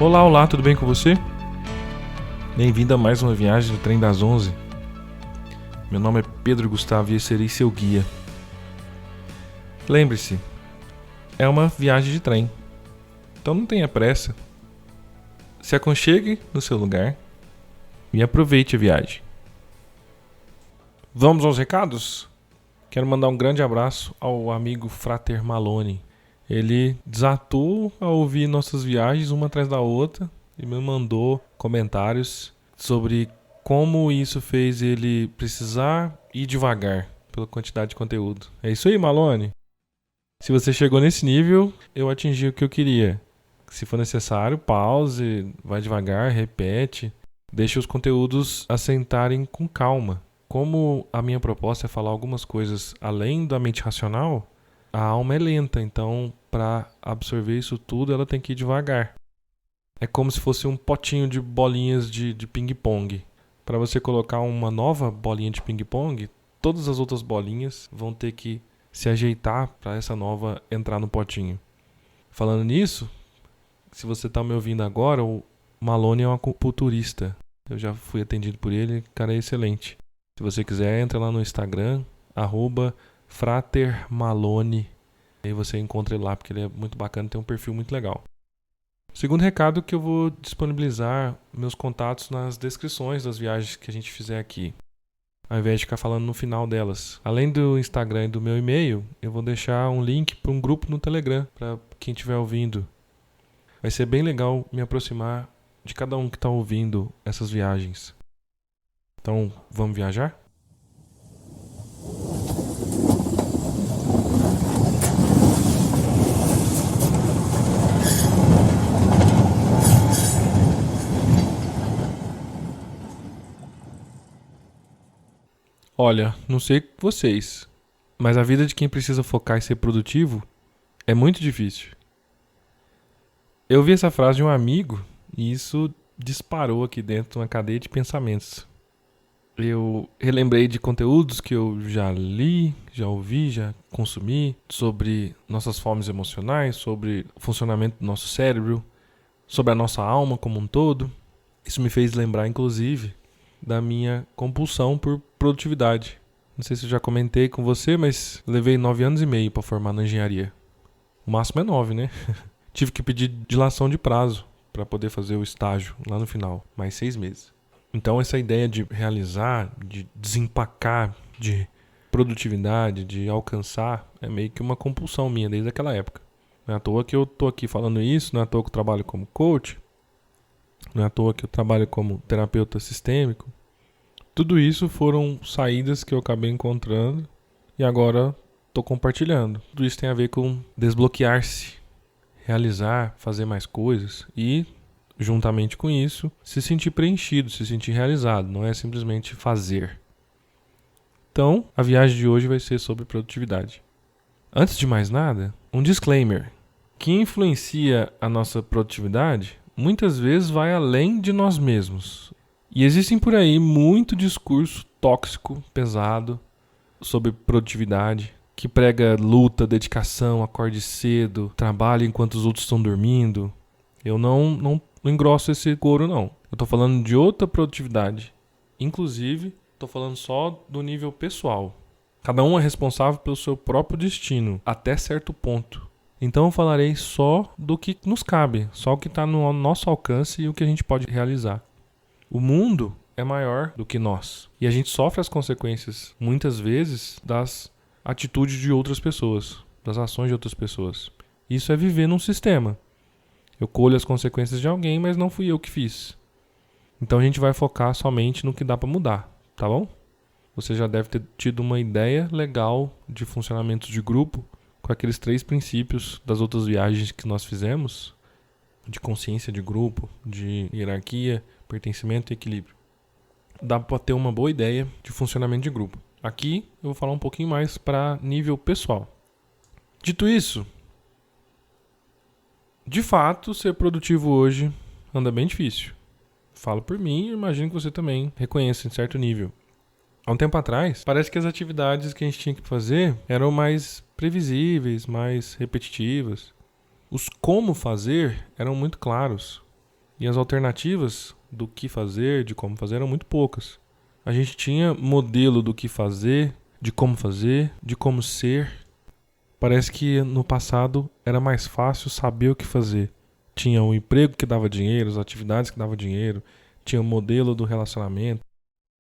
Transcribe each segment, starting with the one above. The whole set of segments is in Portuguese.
Olá, olá, tudo bem com você? Bem-vindo a mais uma viagem do Trem das 11. Meu nome é Pedro Gustavo e eu serei seu guia. Lembre-se, é uma viagem de trem, então não tenha pressa. Se aconchegue no seu lugar e aproveite a viagem. Vamos aos recados? Quero mandar um grande abraço ao amigo Frater Malone. Ele desatou a ouvir nossas viagens uma atrás da outra e me mandou comentários sobre como isso fez ele precisar ir devagar pela quantidade de conteúdo. É isso aí, Malone. Se você chegou nesse nível, eu atingi o que eu queria. Se for necessário, pause, vai devagar, repete. Deixe os conteúdos assentarem com calma. Como a minha proposta é falar algumas coisas além da mente racional, a alma é lenta, então para absorver isso tudo ela tem que ir devagar. É como se fosse um potinho de bolinhas de ping-pong. Para você colocar uma nova bolinha de ping-pong, todas as outras bolinhas vão ter que se ajeitar para essa nova entrar no potinho. Falando nisso, se você está me ouvindo agora, o Malone é um acupunturista. Eu já fui atendido por ele, o cara é excelente. Se você quiser, entra lá no Instagram, @fratermalone. Aí você encontra ele lá, porque ele é muito bacana, tem um perfil muito legal. Segundo recado que eu vou disponibilizar meus contatos nas descrições das viagens que a gente fizer aqui, ao invés de ficar falando no final delas. Além do Instagram e do meu e-mail, eu vou deixar um link para um grupo no Telegram, para quem estiver ouvindo. Vai ser bem legal me aproximar de cada um que está ouvindo essas viagens. Então, vamos viajar? Olha, não sei vocês, mas a vida de quem precisa focar e ser produtivo é muito difícil. Eu vi essa frase de um amigo e isso disparou aqui dentro de uma cadeia de pensamentos. Eu relembrei de conteúdos que eu já li, já ouvi, já consumi sobre nossas formas emocionais, sobre o funcionamento do nosso cérebro, sobre a nossa alma como um todo. Isso me fez lembrar, inclusive, da minha compulsão por produtividade. Não sei se eu já comentei com você, mas levei 9 anos e meio para formar na engenharia. O máximo é 9, né? Tive que pedir dilação de prazo para poder fazer o estágio lá no final, mais 6 meses. Então essa ideia de realizar, de desempacar, de produtividade, de alcançar, é meio que uma compulsão minha desde aquela época. Não é à toa que eu tô aqui falando isso, não é à toa que eu trabalho como coach, não é à toa que eu trabalho como terapeuta sistêmico. Tudo isso foram saídas que eu acabei encontrando e agora estou compartilhando. Tudo isso tem a ver com desbloquear-se, realizar, fazer mais coisas e, juntamente com isso, se sentir preenchido, se sentir realizado. Não é simplesmente fazer. Então, a viagem de hoje vai ser sobre produtividade. Antes de mais nada, um disclaimer. O que influencia a nossa produtividade muitas vezes vai além de nós mesmos. E existem por aí muito discurso tóxico, pesado, sobre produtividade, que prega luta, dedicação, acorde cedo, trabalhe enquanto os outros estão dormindo. Eu não engrosso esse couro, não. Eu tô falando de outra produtividade. Inclusive, tô falando só do nível pessoal. Cada um é responsável pelo seu próprio destino, até certo ponto. Então eu falarei só do que nos cabe, só o que está no nosso alcance e o que a gente pode realizar. O mundo é maior do que nós. E a gente sofre as consequências, muitas vezes, das atitudes de outras pessoas, das ações de outras pessoas. Isso é viver num sistema. Eu colho as consequências de alguém, mas não fui eu que fiz. Então a gente vai focar somente no que dá para mudar, tá bom? Você já deve ter tido uma ideia legal de funcionamento de grupo com aqueles 3 princípios das outras viagens que nós fizemos, de consciência de grupo, de hierarquia, pertencimento e equilíbrio. Dá para ter uma boa ideia de funcionamento de grupo. Aqui eu vou falar um pouquinho mais para nível pessoal. Dito isso, de fato, ser produtivo hoje anda bem difícil. Falo por mim e imagino que você também reconheça em certo nível. Há um tempo atrás, parece que as atividades que a gente tinha que fazer eram mais previsíveis, mais repetitivas. Os como fazer eram muito claros. E as alternativas do que fazer, de como fazer, eram muito poucas. A gente tinha modelo do que fazer, de como ser. Parece que no passado era mais fácil saber o que fazer. Tinha um emprego que dava dinheiro, as atividades que davam dinheiro, tinha o modelo do relacionamento.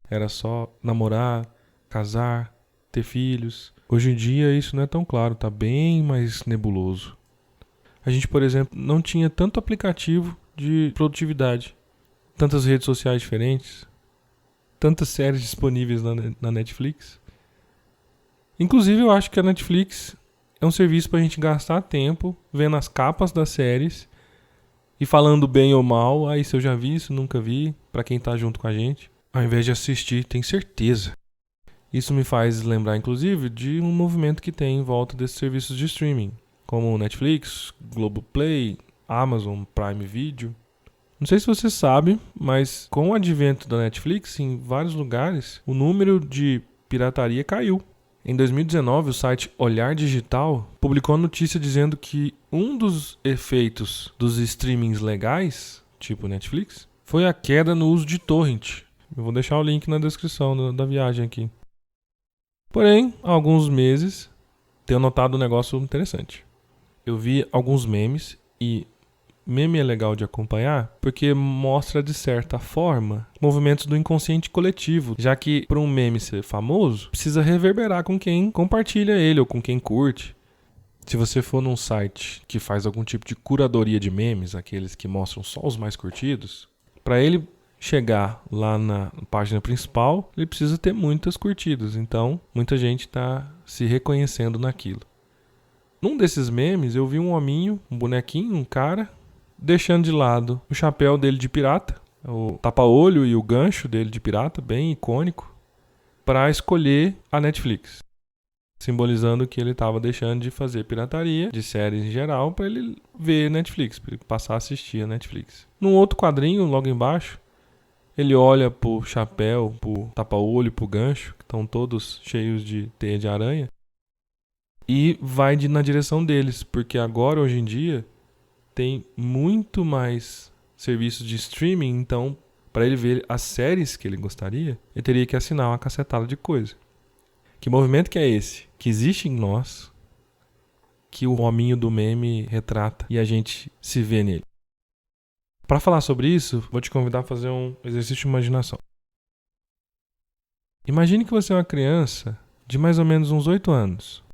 Era só namorar, casar, ter filhos. Hoje em dia isso não é tão claro, tá bem mais nebuloso. A gente, por exemplo, não tinha tanto aplicativo de produtividade, tantas redes sociais diferentes, tantas séries disponíveis na Netflix. Inclusive, eu acho que a Netflix é um serviço pra gente gastar tempo vendo as capas das séries e falando bem ou mal. Ah, isso eu já vi, isso nunca vi, pra quem tá junto com a gente. Ao invés de assistir, tem certeza. Isso me faz lembrar, inclusive, de um movimento que tem em volta desses serviços de streaming, como Netflix, Globoplay, Amazon Prime Video. Não sei se você sabe, mas com o advento da Netflix, em vários lugares, o número de pirataria caiu. Em 2019, o site Olhar Digital publicou a notícia dizendo que um dos efeitos dos streamings legais, tipo Netflix, foi a queda no uso de torrent. Eu vou deixar o link na descrição da viagem aqui. Porém, há alguns meses, tenho notado um negócio interessante. Eu vi alguns memes e meme é legal de acompanhar porque mostra, de certa forma, movimentos do inconsciente coletivo, já que para um meme ser famoso, precisa reverberar com quem compartilha ele ou com quem curte. Se você for num site que faz algum tipo de curadoria de memes, aqueles que mostram só os mais curtidos, para ele chegar lá na página principal, ele precisa ter muitas curtidas. Então, muita gente está se reconhecendo naquilo. Num desses memes, eu vi um hominho, um bonequinho, um cara, deixando de lado o chapéu dele de pirata, o tapa-olho e o gancho dele de pirata, bem icônico, para escolher a Netflix. Simbolizando que ele estava deixando de fazer pirataria de séries em geral para ele ver Netflix, para ele passar a assistir a Netflix. Num outro quadrinho, logo embaixo, ele olha pro chapéu, pro tapa-olho, pro gancho, que estão todos cheios de teia de aranha, e vai na direção deles, porque agora, hoje em dia, tem muito mais serviços de streaming, então, para ele ver as séries que ele gostaria, ele teria que assinar uma cacetada de coisa. Que movimento que é esse? Que existe em nós, que o hominho do meme retrata e a gente se vê nele. Para falar sobre isso, vou te convidar a fazer um exercício de imaginação. Imagine que você é uma criança de mais ou menos uns 8 anos.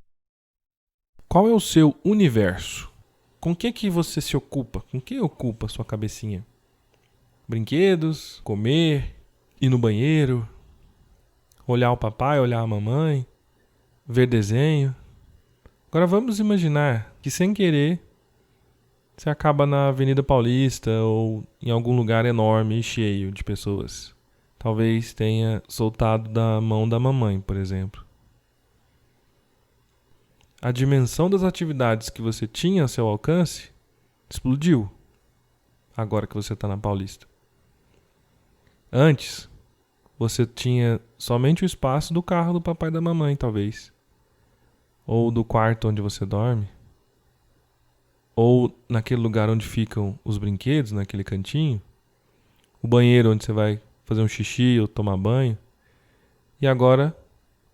Qual é o seu universo? Com o que você se ocupa? Com o que ocupa a sua cabecinha? Brinquedos, comer, ir no banheiro, olhar o papai, olhar a mamãe, ver desenho. Agora vamos imaginar que, sem querer, você acaba na Avenida Paulista ou em algum lugar enorme e cheio de pessoas. Talvez tenha soltado da mão da mamãe, por exemplo. A dimensão das atividades que você tinha a seu alcance explodiu agora que você está na Paulista. Antes, você tinha somente o espaço do carro do papai e da mamãe, talvez. Ou do quarto onde você dorme. Ou naquele lugar onde ficam os brinquedos, naquele cantinho. O banheiro onde você vai fazer um xixi ou tomar banho. E agora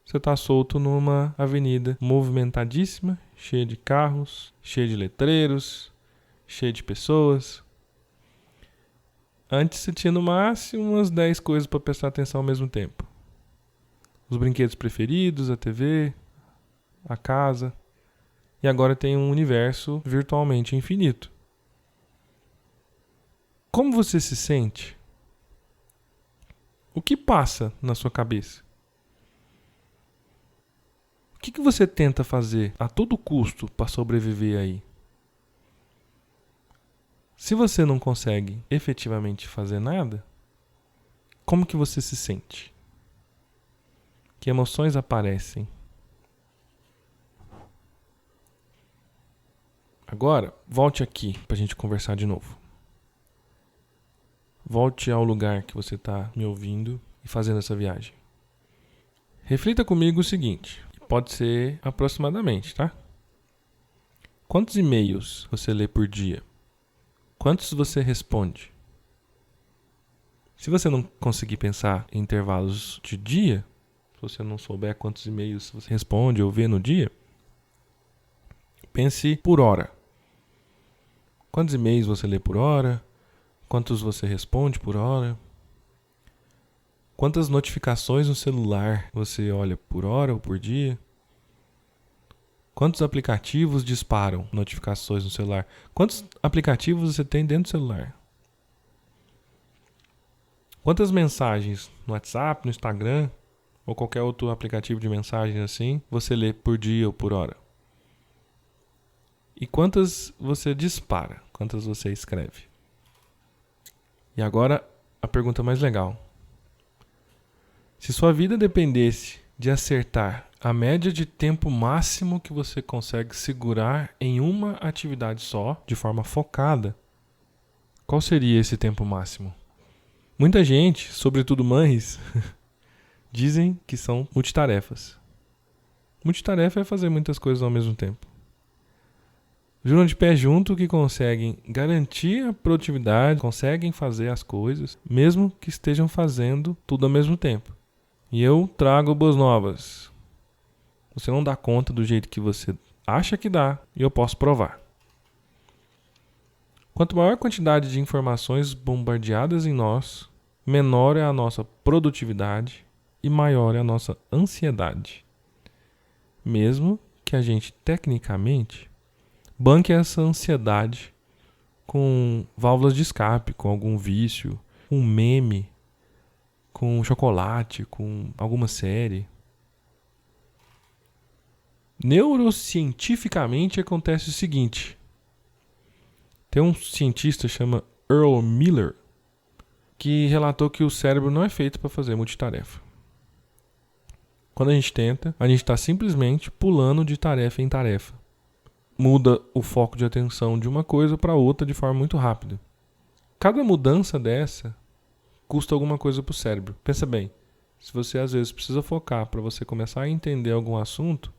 você está solto numa avenida movimentadíssima, cheia de carros, cheia de letreiros, cheia de pessoas. Antes você tinha no máximo umas 10 coisas para prestar atenção ao mesmo tempo. Os brinquedos preferidos, a TV, a casa. E agora tem um universo virtualmente infinito. Como você se sente? O que passa na sua cabeça? O que você tenta fazer a todo custo para sobreviver aí? Se você não consegue efetivamente fazer nada, como que você se sente? Que emoções aparecem? Agora, volte aqui para a gente conversar de novo. Volte ao lugar que você está me ouvindo e fazendo essa viagem. Reflita comigo o seguinte, pode ser aproximadamente, tá? Quantos e-mails você lê por dia? Quantos você responde? Se você não conseguir pensar em intervalos de dia, se você não souber quantos e-mails você responde ou vê no dia, pense por hora. Quantos e-mails você lê por hora? Quantos você responde por hora? Quantas notificações no celular você olha por hora ou por dia? Quantos aplicativos disparam notificações no celular? Quantos aplicativos você tem dentro do celular? Quantas mensagens no WhatsApp, no Instagram ou qualquer outro aplicativo de mensagens assim você lê por dia ou por hora? E quantas você dispara? Quantas você escreve? E agora a pergunta mais legal. Se sua vida dependesse de acertar a média de tempo máximo que você consegue segurar em uma atividade só, de forma focada, qual seria esse tempo máximo? Muita gente, sobretudo mães, dizem que são multitarefas. Multitarefa é fazer muitas coisas ao mesmo tempo. Juram de pé junto que conseguem garantir a produtividade, conseguem fazer as coisas, mesmo que estejam fazendo tudo ao mesmo tempo. E eu trago boas novas. Você não dá conta do jeito que você acha que dá, e eu posso provar. Quanto maior a quantidade de informações bombardeadas em nós, menor é a nossa produtividade e maior é a nossa ansiedade. Mesmo que a gente, tecnicamente, banque essa ansiedade com válvulas de escape, com algum vício, um meme, com chocolate, com alguma série. Neurocientificamente acontece o seguinte. Tem um cientista chamado Earl Miller que relatou que o cérebro não é feito para fazer multitarefa. Quando a gente tenta, a gente está simplesmente pulando de tarefa em tarefa. Muda o foco de atenção de uma coisa para outra de forma muito rápida. Cada mudança dessa custa alguma coisa para o cérebro. Pensa bem, se você às vezes precisa focar para você começar a entender algum assunto,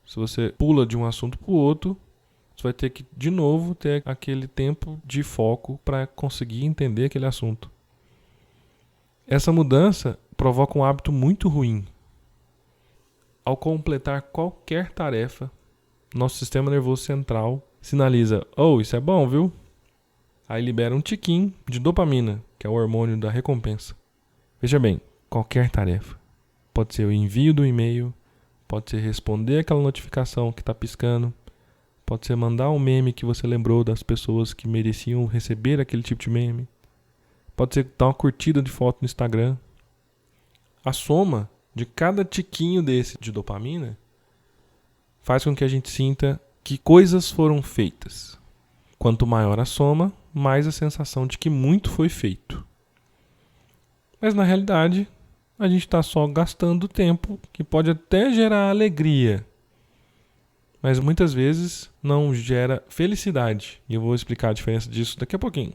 se você pula de um assunto para o outro, você vai ter que, de novo, ter aquele tempo de foco para conseguir entender aquele assunto. Essa mudança provoca um hábito muito ruim. Ao completar qualquer tarefa, nosso sistema nervoso central sinaliza: "Oh, isso é bom, viu?" Aí libera um tiquinho de dopamina, que é o hormônio da recompensa. Veja bem, qualquer tarefa. Pode ser o envio do e-mail, pode ser responder aquela notificação que está piscando, pode ser mandar um meme que você lembrou das pessoas que mereciam receber aquele tipo de meme, pode ser dar uma curtida de foto no Instagram. A soma de cada tiquinho desse de dopamina faz com que a gente sinta que coisas foram feitas. Quanto maior a soma, mais a sensação de que muito foi feito. Mas na realidade, a gente está só gastando tempo, que pode até gerar alegria, mas muitas vezes não gera felicidade. E eu vou explicar a diferença disso daqui a pouquinho.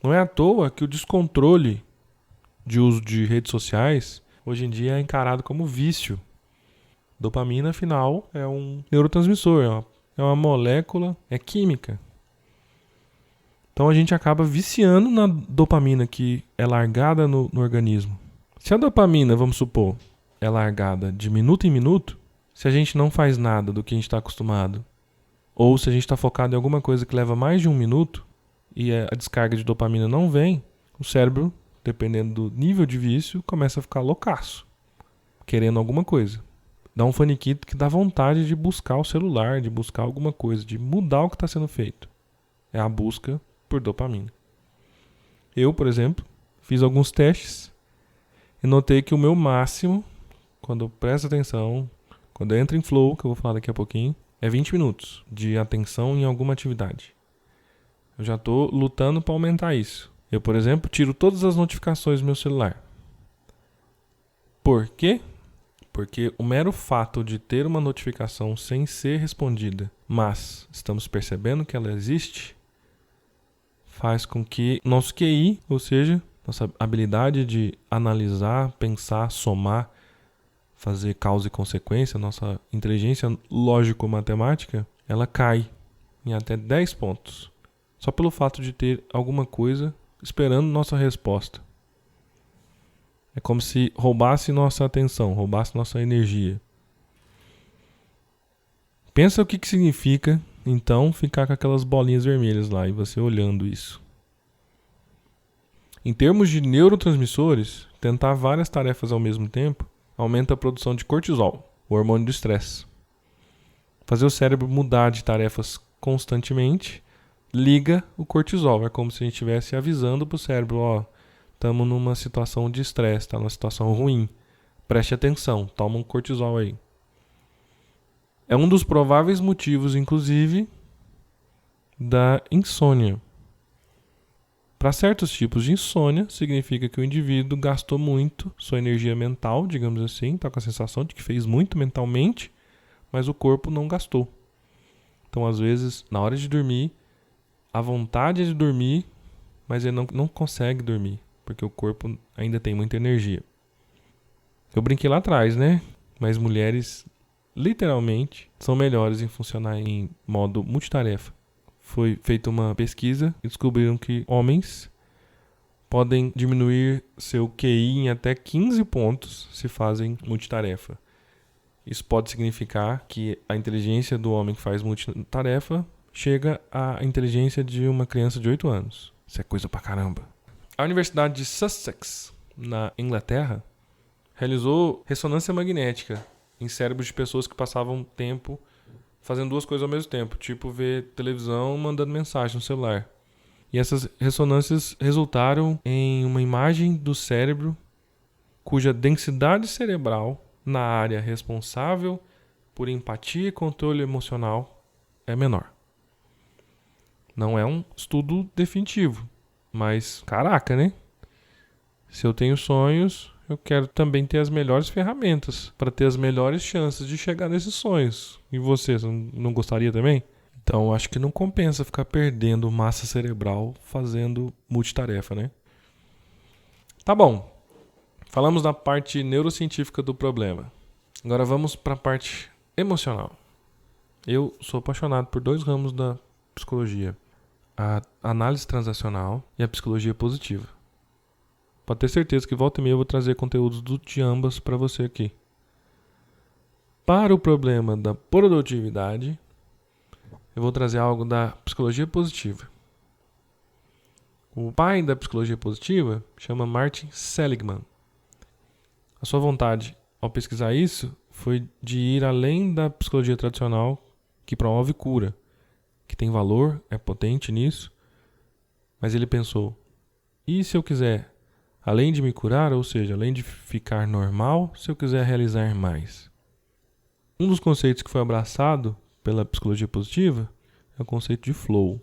Não é à toa que o descontrole de uso de redes sociais hoje em dia é encarado como vício. Dopamina, afinal, é um neurotransmissor, é uma molécula, é química. Então a gente acaba viciando na dopamina que é largada no organismo. Se a dopamina, vamos supor, é largada de minuto em minuto, se a gente não faz nada do que a gente está acostumado, ou se a gente está focado em alguma coisa que leva mais de um minuto e a descarga de dopamina não vem, o cérebro, dependendo do nível de vício, começa a ficar loucaço, querendo alguma coisa. Dá um faniquito que dá vontade de buscar o celular, de buscar alguma coisa, de mudar o que está sendo feito. É a busca por dopamina. Eu, por exemplo, fiz alguns testes e notei que o meu máximo, quando eu presto atenção, quando eu entro em flow, que eu vou falar daqui a pouquinho, é 20 minutos de atenção em alguma atividade. Eu já estou lutando para aumentar isso. Eu, por exemplo, tiro todas as notificações do meu celular. Por quê? Porque o mero fato de ter uma notificação sem ser respondida, mas estamos percebendo que ela existe, faz com que nosso QI, ou seja, nossa habilidade de analisar, pensar, somar, fazer causa e consequência, nossa inteligência lógico-matemática, ela cai em até 10 pontos. Só pelo fato de ter alguma coisa esperando nossa resposta. É como se roubasse nossa atenção, roubasse nossa energia. Pensa o que significa, então, ficar com aquelas bolinhas vermelhas lá e você olhando isso. Em termos de neurotransmissores, tentar várias tarefas ao mesmo tempo aumenta a produção de cortisol, o hormônio do estresse. Fazer o cérebro mudar de tarefas constantemente liga o cortisol. É como se a gente estivesse avisando para o cérebro, estamos numa situação de estresse, está numa situação ruim. Preste atenção, toma um cortisol aí. É um dos prováveis motivos, inclusive, da insônia. Para certos tipos de insônia, significa que o indivíduo gastou muito sua energia mental, digamos assim, está com a sensação de que fez muito mentalmente, mas o corpo não gastou. Então, às vezes, na hora de dormir, a vontade é de dormir, mas ele não consegue dormir, porque o corpo ainda tem muita energia. Eu brinquei lá atrás, né? Mas mulheres, literalmente, são melhores em funcionar em modo multitarefa. Foi feita uma pesquisa e descobriram que homens podem diminuir seu QI em até 15 pontos se fazem multitarefa. Isso pode significar que a inteligência do homem que faz multitarefa chega à inteligência de uma criança de 8 anos. Isso é coisa pra caramba. A Universidade de Sussex, na Inglaterra, realizou ressonância magnética em cérebros de pessoas que passavam tempo fazendo duas coisas ao mesmo tempo, tipo ver televisão mandando mensagem no celular. E essas ressonâncias resultaram em uma imagem do cérebro cuja densidade cerebral na área responsável por empatia e controle emocional é menor. Não é um estudo definitivo, mas caraca, né? Se eu tenho sonhos, eu quero também ter as melhores ferramentas para ter as melhores chances de chegar nesses sonhos. E você não gostaria também? Então, acho que não compensa ficar perdendo massa cerebral fazendo multitarefa, né? Tá bom. Falamos da parte neurocientífica do problema. Agora vamos para a parte emocional. Eu sou apaixonado por dois ramos da psicologia: a análise transacional e a psicologia positiva. Pode ter certeza que volta e meia eu vou trazer conteúdos de ambas para você aqui. Para o problema da produtividade, eu vou trazer algo da psicologia positiva. O pai da psicologia positiva chama Martin Seligman. A sua vontade ao pesquisar isso foi de ir além da psicologia tradicional, que promove cura, que tem valor, é potente nisso, mas ele pensou: e se eu quiser, além de me curar, ou seja, além de ficar normal, se eu quiser realizar mais? Um dos conceitos que foi abraçado pela psicologia positiva é o conceito de flow.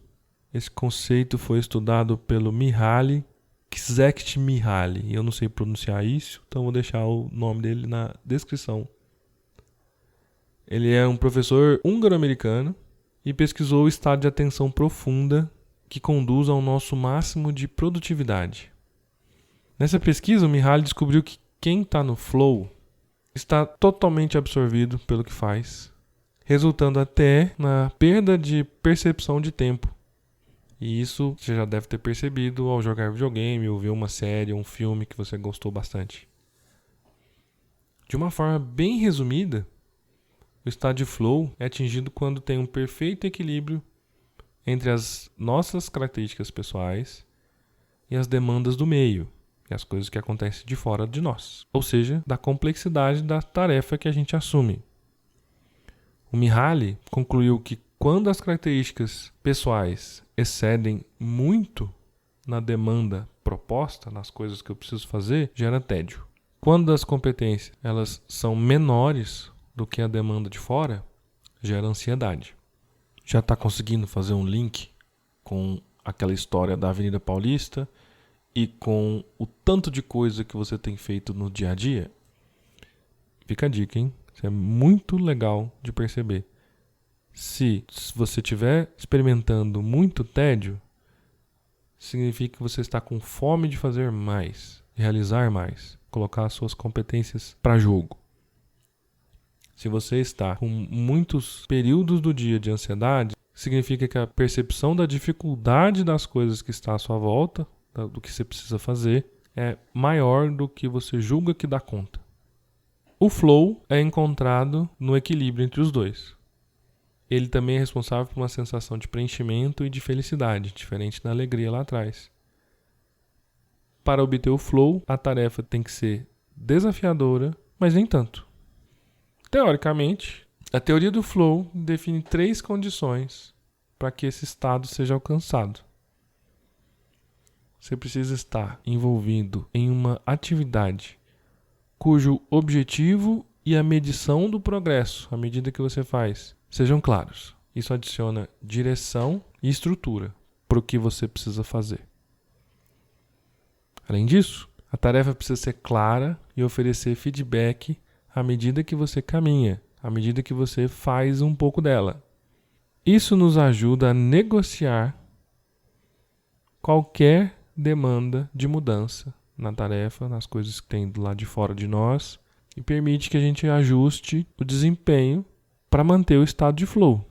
Esse conceito foi estudado pelo Mihaly Csikszentmihalyi. Eu não sei pronunciar isso, então vou deixar o nome dele na descrição. Ele é um professor húngaro-americano e pesquisou o estado de atenção profunda que conduz ao nosso máximo de produtividade. Nessa pesquisa, o Mihaly descobriu que quem está no flow está totalmente absorvido pelo que faz, resultando até na perda de percepção de tempo. E isso você já deve ter percebido ao jogar videogame, ou ver uma série, um filme que você gostou bastante. De uma forma bem resumida, o estado de flow é atingido quando tem um perfeito equilíbrio entre as nossas características pessoais e as demandas do meio, e as coisas que acontecem de fora de nós, ou seja, da complexidade da tarefa que a gente assume. O Mihaly concluiu que quando as características pessoais excedem muito na demanda proposta, nas coisas que eu preciso fazer, gera tédio. Quando as competências elas são menores do que a demanda de fora, gera ansiedade. Já está conseguindo fazer um link com aquela história da Avenida Paulista e com o tanto de coisa que você tem feito no dia a dia? Fica a dica, hein? Isso é muito legal de perceber. Se você estiver experimentando muito tédio, significa que você está com fome de fazer mais, de realizar mais, colocar as suas competências para jogo. Se você está com muitos períodos do dia de ansiedade, significa que a percepção da dificuldade das coisas que está à sua volta do que você precisa fazer é maior do que você julga que dá conta. O flow é encontrado no equilíbrio entre os dois. Ele também é responsável por uma sensação de preenchimento e de felicidade, diferente da alegria lá atrás. Para obter o flow, a tarefa tem que ser desafiadora, mas nem tanto. Teoricamente, a teoria do flow define 3 condições para que esse estado seja alcançado. Você precisa estar envolvido em uma atividade cujo objetivo e a medição do progresso, à medida que você faz, sejam claros. Isso adiciona direção e estrutura para o que você precisa fazer. Além disso, a tarefa precisa ser clara e oferecer feedback à medida que você caminha, à medida que você faz um pouco dela. Isso nos ajuda a negociar qualquer demanda de mudança na tarefa, nas coisas que tem do lado de fora de nós, e permite que a gente ajuste o desempenho para manter o estado de flow.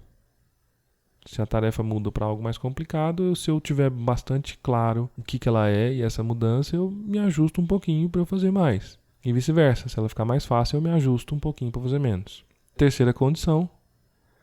Se a tarefa muda para algo mais complicado, se eu tiver bastante claro o que ela é e essa mudança, eu me ajusto um pouquinho para eu fazer mais. E vice-versa, se ela ficar mais fácil, eu me ajusto um pouquinho para fazer menos. Terceira condição,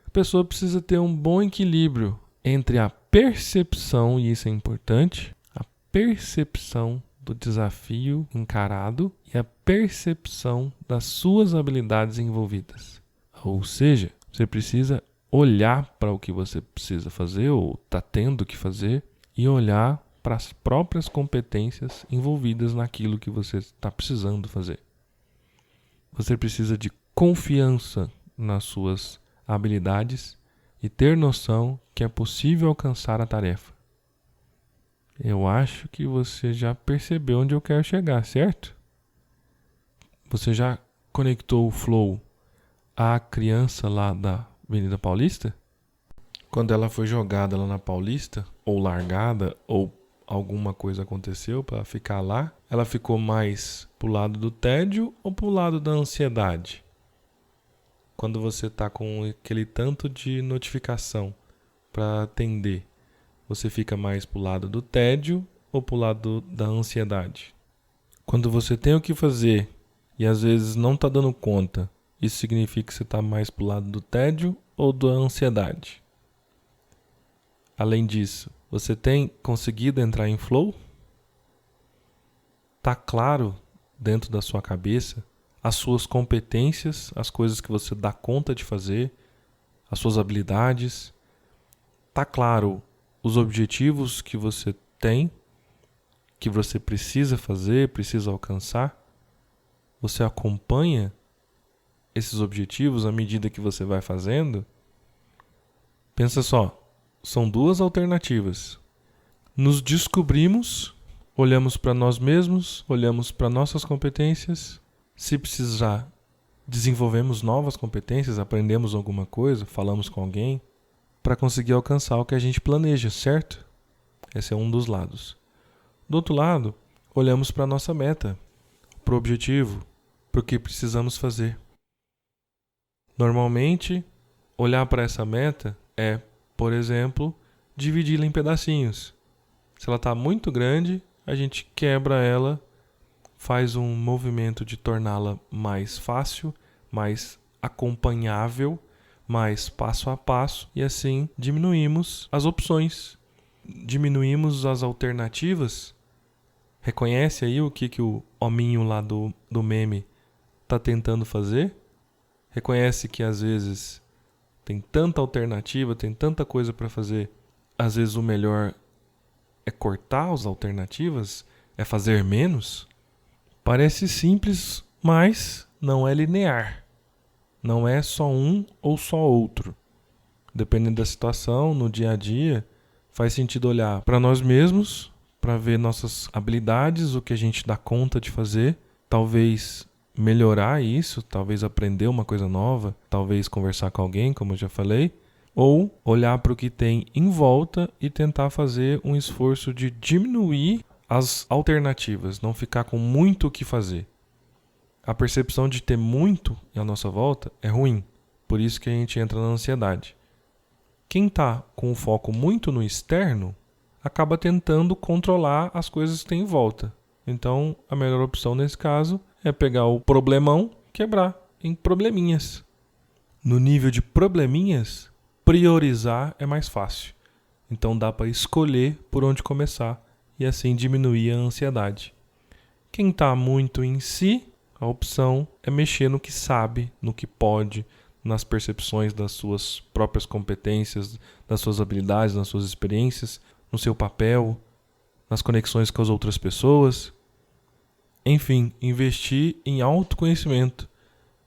a pessoa precisa ter um bom equilíbrio entre a percepção, e isso é importante, a percepção do desafio encarado e a percepção das suas habilidades envolvidas. Ou seja, você precisa olhar para o que você precisa fazer ou está tendo que fazer e olhar para as próprias competências envolvidas naquilo que você está precisando fazer. Você precisa de confiança nas suas habilidades e ter noção que é possível alcançar a tarefa. Eu acho que você já percebeu onde eu quero chegar, certo? Você já conectou o flow à criança lá da Avenida Paulista? Quando ela foi jogada lá na Paulista, ou largada, ou alguma coisa aconteceu para ficar lá, ela ficou mais pro lado do tédio ou pro lado da ansiedade? Quando você está com aquele tanto de notificação para atender, você fica mais pro lado do tédio ou pro lado da ansiedade? Quando você tem o que fazer e às vezes não está dando conta, isso significa que você está mais pro lado do tédio ou da ansiedade? Além disso, você tem conseguido entrar em flow? Está claro dentro da sua cabeça as suas competências, as coisas que você dá conta de fazer, as suas habilidades? Está claro os objetivos que você tem, que você precisa fazer, precisa alcançar? Você acompanha esses objetivos à medida que você vai fazendo? Pensa só, são 2 alternativas. Nos descobrimos, olhamos para nós mesmos, olhamos para nossas competências. Se precisar, desenvolvemos novas competências, aprendemos alguma coisa, falamos com alguém, para conseguir alcançar o que a gente planeja, certo? Esse é um dos lados. Do outro lado, olhamos para a nossa meta, para o objetivo, para o que precisamos fazer. Normalmente, olhar para essa meta é, por exemplo, dividi-la em pedacinhos. Se ela está muito grande, a gente quebra ela, faz um movimento de torná-la mais fácil, mais acompanhável, mais passo a passo, e assim diminuímos as opções, diminuímos as alternativas. Reconhece aí o que o hominho lá do meme está tentando fazer? Reconhece que às vezes tem tanta alternativa, tem tanta coisa para fazer. Às vezes o melhor é cortar as alternativas, é fazer menos. Parece simples, mas não é linear. Não é só um ou só outro. Dependendo da situação, no dia a dia, faz sentido olhar para nós mesmos, para ver nossas habilidades, o que a gente dá conta de fazer, talvez melhorar isso, talvez aprender uma coisa nova, talvez conversar com alguém, como eu já falei, ou olhar para o que tem em volta e tentar fazer um esforço de diminuir as alternativas, não ficar com muito o que fazer. A percepção de ter muito à nossa volta é ruim, por isso que a gente entra na ansiedade. Quem está com o foco muito no externo, acaba tentando controlar as coisas que tem em volta. Então, a melhor opção nesse caso é pegar o problemão e quebrar em probleminhas. No nível de probleminhas, priorizar é mais fácil. Então dá para escolher por onde começar e assim diminuir a ansiedade. Quem está muito em si, a opção é mexer no que sabe, no que pode, nas percepções das suas próprias competências, das suas habilidades, nas suas experiências, no seu papel, nas conexões com as outras pessoas. Enfim, investir em autoconhecimento.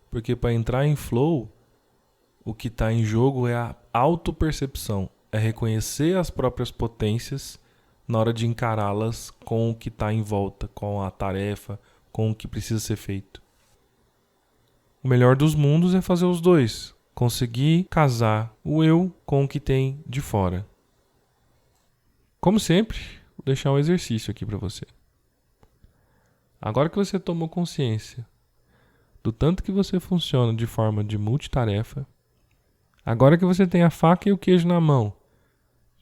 Porque para entrar em flow, o que está em jogo é a autopercepção. É reconhecer as próprias potências na hora de encará-las com o que está em volta, com a tarefa, com o que precisa ser feito. O melhor dos mundos é fazer os dois. Conseguir casar o eu com o que tem de fora. Como sempre, vou deixar um exercício aqui para você. Agora que você tomou consciência do tanto que você funciona de forma de multitarefa, agora que você tem a faca e o queijo na mão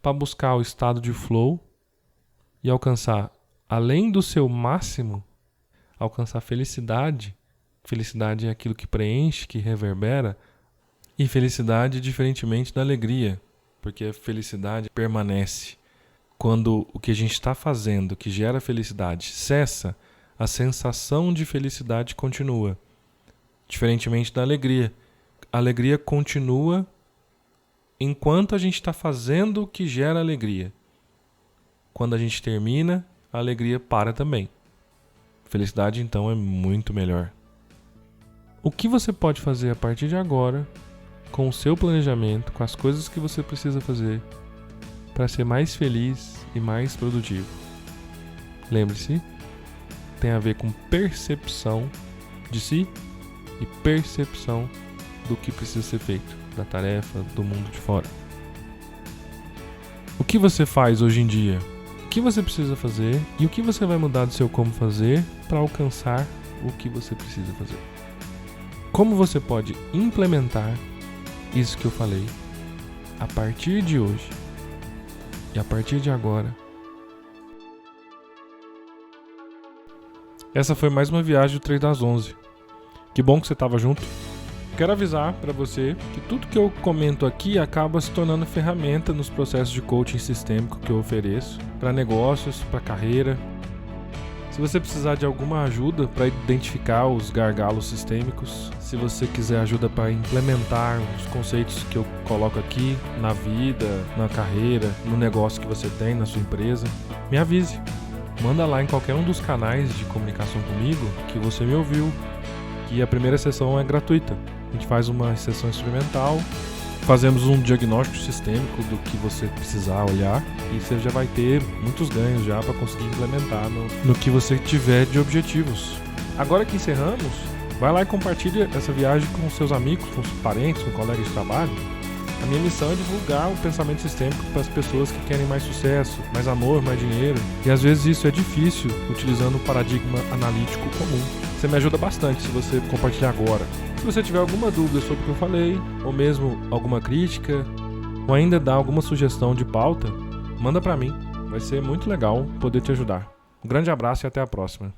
para buscar o estado de flow e alcançar, além do seu máximo, alcançar felicidade. Felicidade é aquilo que preenche, que reverbera. E felicidade diferentemente da alegria, porque a felicidade permanece. Quando o que a gente está fazendo, que gera felicidade, cessa, a sensação de felicidade continua. Diferentemente da alegria. A alegria continua enquanto a gente está fazendo o que gera alegria. Quando a gente termina, a alegria para também. Felicidade, então, é muito melhor. O que você pode fazer a partir de agora, com o seu planejamento, com as coisas que você precisa fazer, para ser mais feliz e mais produtivo? Lembre-se, tem a ver com percepção de si e percepção do que precisa ser feito, da tarefa, do mundo de fora. O que você faz hoje em dia? O que você precisa fazer e o que você vai mudar do seu como fazer para alcançar o que você precisa fazer? Como você pode implementar isso que eu falei a partir de hoje e a partir de agora? Essa foi mais uma viagem do 3 das 11. Que bom que você estava junto. Quero avisar para você que tudo que eu comento aqui acaba se tornando ferramenta nos processos de coaching sistêmico que eu ofereço para negócios, para carreira. Se você precisar de alguma ajuda para identificar os gargalos sistêmicos, se você quiser ajuda para implementar os conceitos que eu coloco aqui na vida, na carreira, no negócio que você tem, na sua empresa, me avise. Manda lá em qualquer um dos canais de comunicação comigo que você me ouviu, que a primeira sessão é gratuita. A gente faz uma sessão experimental, fazemos um diagnóstico sistêmico do que você precisar olhar e você já vai ter muitos ganhos já para conseguir implementar no que você tiver de objetivos. Agora que encerramos, vai lá e compartilha essa viagem com seus amigos, com seus parentes, com colegas de trabalho. A minha missão é divulgar o pensamento sistêmico para as pessoas que querem mais sucesso, mais amor, mais dinheiro. E às vezes isso é difícil utilizando o paradigma analítico comum. Você me ajuda bastante se você compartilhar agora. Se você tiver alguma dúvida sobre o que eu falei, ou mesmo alguma crítica, ou ainda dar alguma sugestão de pauta, manda para mim. Vai ser muito legal poder te ajudar. Um grande abraço e até a próxima.